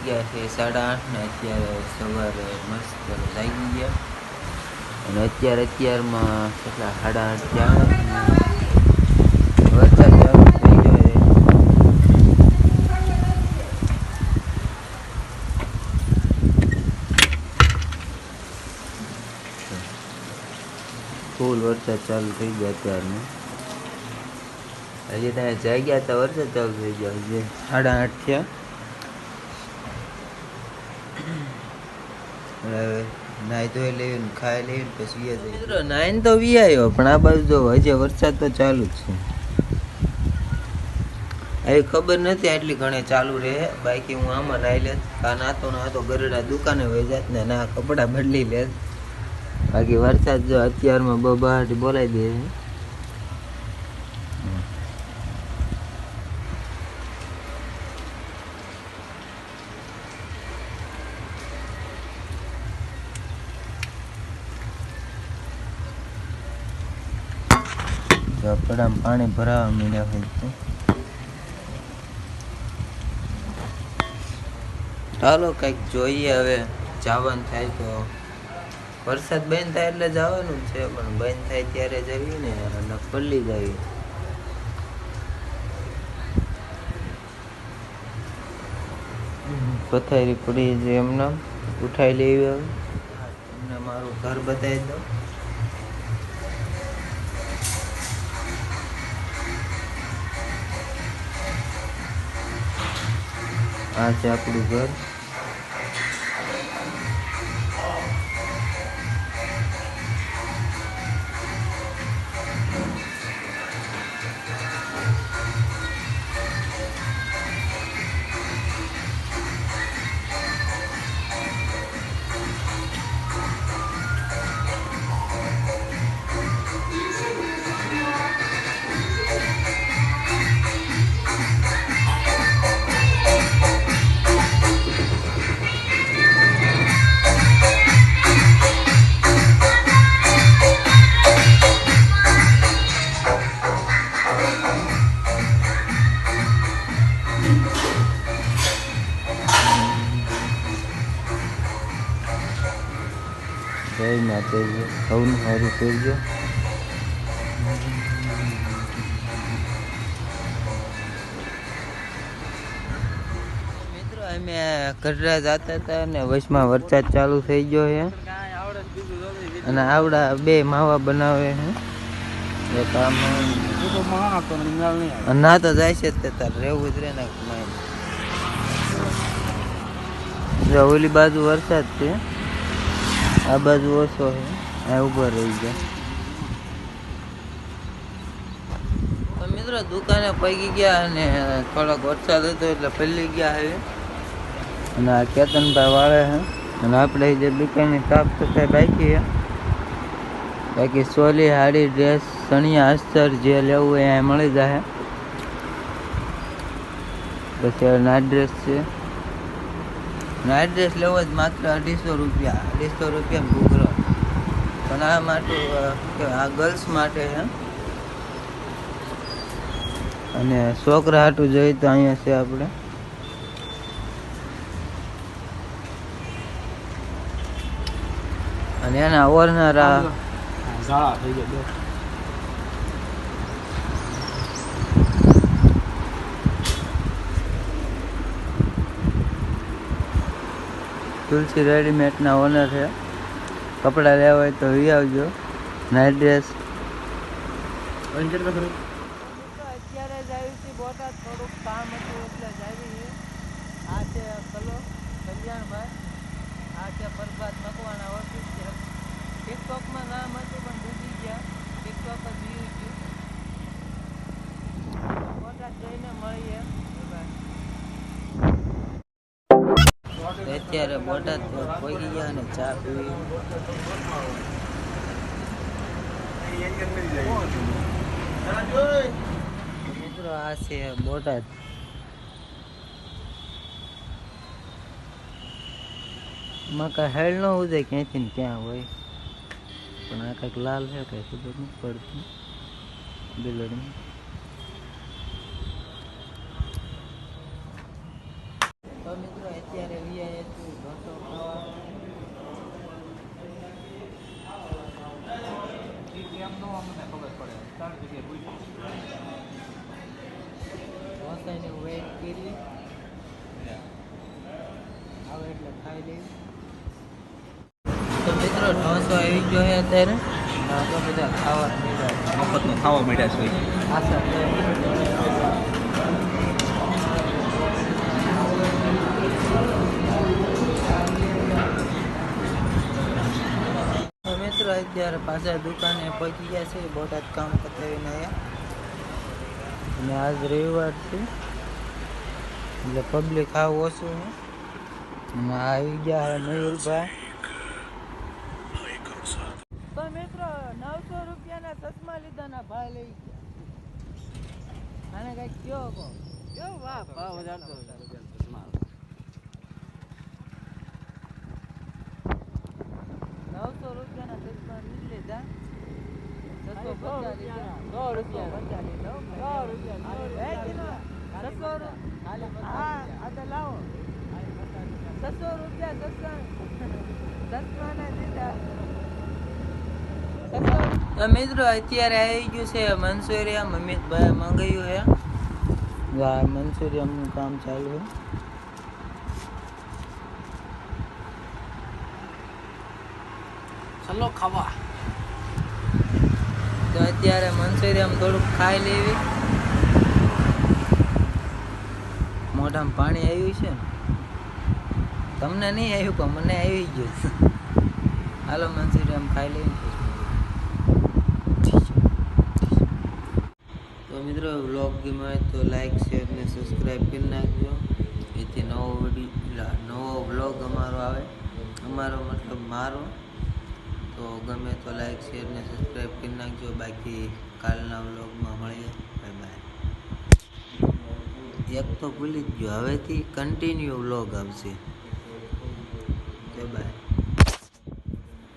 ગયા છે 8:30 ને અત્યારે સવારે મસ્ત જાગી ગયા અને અત્યારમાં કેટલા 8:30 થયા વરસાદ ચાલુ થઈ ગયો ફૂલ વરસાદ ચાલુ થઈ ગયો અત્યારમાં હજી ત્યાં જાગ્યા હતા વરસાદ ચાલુ થઈ ગયો જે 8:30 થયા નાઈ ધોઈ લેવીને ખાઈ લેવીને પછી મિત્રો નાઈને તો વી આવ્યો પણ આ બાજુ જો હજી વરસાદ તો ચાલુ જ છે એ ખબર નથી આટલી ઘણી ચાલુ રહે બાકી હું આમાં નાઈ લેત નાતો ગરડા દુકાને વહી જાત ને ના કપડાં બદલી લેત બાકી વરસાદ જો અત્યારમાં બહાર બોલાવી દે કપડામાં પાણી ભરાવા માંડ્યા હોય તો ચાલો કંઈક જોઈએ હવે જવાનું થાય તો વરસાદ બંધ થાય એટલે જવાનું છે પણ બંધ થાય ત્યારે જઈએ ને અને ખુલ્લી જઈએ પથારી પડી છે એમને ઉઠાઈ લેવી હવે એમને મારું ઘર બતાવી દો આ છે આપણું ઘર જય માતાજી સૌનું સારું કરજો મિત્રો અમે કટરા જતા હતા ને વચમાં વરસાદ ચાલુ થઈ ગયો છે અને આવડા બે માવા બનાવે છે એક ના તો જાય છે તે તાર રહેવું જ રે ને ઓલી બાજુ વરસાદ છે આ બાજુ ઓછો છે આ ઉભા રહી ગયા મિત્રો દુકાને પગી ગયા અને થોડોક વરસાદ હતો એટલે પલળી ગયા હવે અને આ કેતનભાઈ વાળે છે અને આપણે જે દુકાનની સાફ સફાઈ બાકી છે બાકી સોલી હાડી ડ્રેસ સણિયા અસ્તર જે લેવું હોય અહીંયા મળી જાય પછી નાઇટ ડ્રેસ છે નાઇટ ડ્રેસ લેવો જ માત્ર 250 રૂપિયા ઘૂઘરો પણ આ માટે આ ગર્લ્સ માટે છે અને છોકરા હાટું જોઈએ તો અહીંયા છે આપણે અને એના ઓરનારા થઈ ગયા તુલસી રેડીમેડના ઓનર છે કપડાં લેવા હોય તો વી આવજો નાઇટ ડ્રેસ અત્યારે જ આવી હતી બોટાદ થોડુંક કામ હતું એટલે જ આવી આ છે કલ્યાણભાઈ આ છે પ્રભાત મકવાણા ઓફિસ છે ટિકટોકમાં નામ હતું પણ ડૂબી ગયા ટિકટોક જ વ્યૂ ગયું બોટાદ જઈને મળીએ અત્યારે બોટાદ પહોંચી ગયા અને ચા પીવી મિત્રો આ છે બોટાદ માં કઈ હેલ ન ઉદય ક્યાંથી ને ક્યાં હોય પણ આ કંઈક લાલ છે કઈ ખબર નથી પડતી બિલ્ડિંગ તો મિત્રો અત્યારે ઢોસાની વેઇટ કરી આવે એટલે ખાઈ લેવી. તો મિત્રો ઢોસો આવી ગયો છે અત્યારે, તો બધા ખાવા મળ્યા, મફતનું ખાવા મળ્યા છે. આશા મિત્રો અત્યારે પાછા દુકાને પહોંચી ગયા છે, બોટાદ કામ પતાવીને આવ્યા. અને આજ રવિવાર છે એટલે પબ્લિક આવ ઓછું છે. અને આવી ગયા હે મયુરભાઈ. તો મિત્રો 900 રૂપિયાના ચશ્મા લીધાના ભાઈ લઈ ગયા. આને કઈક કયો કહો, કેવો વાહ ભાવ વધારતો ચશ્મા. 900 રૂપિયાના ચશ્મા લીધી લીધા. 650 રૂપિયા 600 રૂપિયા ચશ્માના દીધા. તો મિત્રો અત્યારે આવી ગયું છે મંચુરિયમ. અમિતભાઈ મંગાવ્યું છે. આ મંચુરિયમનું કામ ચાલુ છે. ચલો ખાવા. તો અત્યારે મંચુરિયમ થોડુંક ખાઈ લેવી. મોઢામાં પાણી આવ્યું છે ને, તમને નહીં આવ્યું પણ મને આવી ગયું. હાલો મંચુરિયમ ખાઈ લેવી. તો મિત્રો વ્લોગ ગમ્યો હોય તો લાઈક શેર ને સબસ્ક્રાઈબ કરી નાખજો. એથી નવો વ્લોગ અમારો આવે, અમારો મતલબ મારો. તો ગમે તો લાઈક શેર ને સબસ્ક્રાઈબ કરી નાખજો. બાકી કાલના વ્લોગમાં મળીએ. Bye bye. એક તો ભૂલી જ ગયો, હવેથી કન્ટિન્યુ વ્લોગ આવશે. બાય.